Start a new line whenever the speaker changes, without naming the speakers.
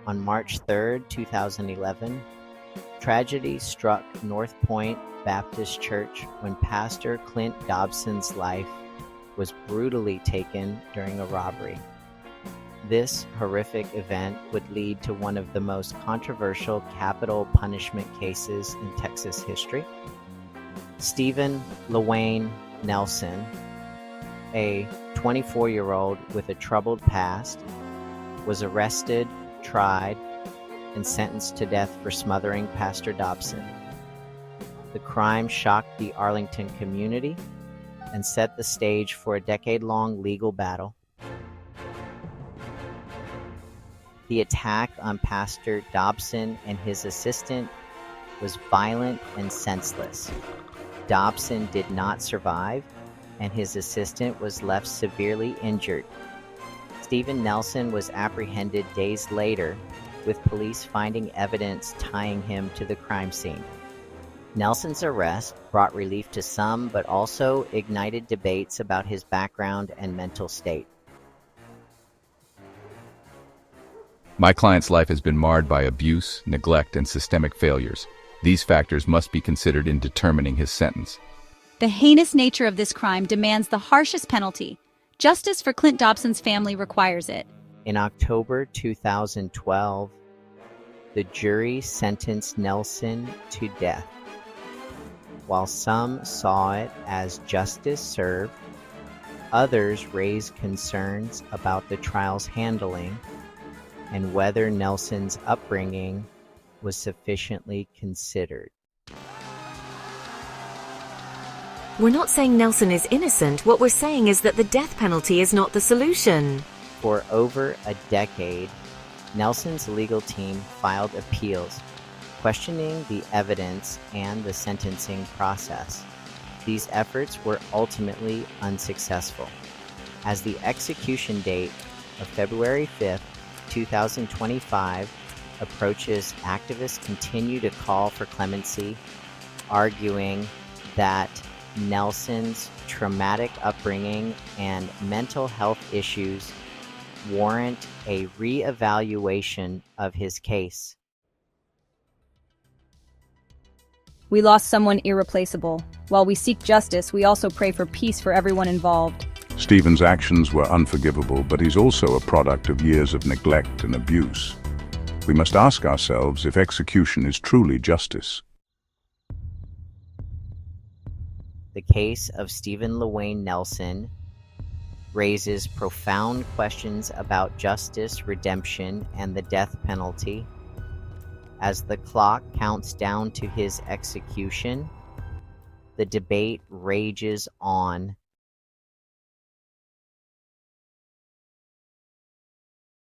On March 3, 2011, tragedy struck North Point Baptist Church when Pastor Clint Dobson's life was brutally taken during a robbery. This horrific event would lead to one of the most controversial capital punishment cases in Texas history. Stephen Lawayne Nelson, a 24-year-old with a troubled past, was arrested, tried, and sentenced to death for smothering Pastor Dobson. The crime shocked the Arlington community and set the stage for a decade-long legal battle. The attack on Pastor Dobson and his assistant was violent and senseless. Dobson did not survive, and his assistant was left severely injured. Stephen Nelson was apprehended days later, with police finding evidence tying him to the crime scene. Nelson's arrest brought relief to some, but also ignited debates about his background and mental state.
My client's life has been marred by abuse, neglect, and systemic failures. These factors must be considered in determining his sentence.
The heinous nature of this crime demands the harshest penalty. Justice for Clint Dobson's family requires it.
In October 2012, the jury sentenced Nelson to death. While some saw it as justice served, others raised concerns about the trial's handling and whether Nelson's upbringing was sufficiently considered.
We're not saying Nelson is innocent. What we're saying is that the death penalty is not the solution.
For over a decade, Nelson's legal team filed appeals, questioning the evidence and the sentencing process. These efforts were ultimately unsuccessful. As the execution date of February 5th, 2025 approaches, activists continue to call for clemency, arguing that Nelson's traumatic upbringing and mental health issues warrant a re-evaluation of his case.
We lost someone irreplaceable. While we seek justice, we also pray for peace for everyone involved.
Stephen's actions were unforgivable, but he's also a product of years of neglect and abuse. We must ask ourselves if execution is truly justice.
The case of Stephen Lawayne Nelson raises profound questions about justice, redemption, and the death penalty. As the clock counts down to his execution, the debate rages on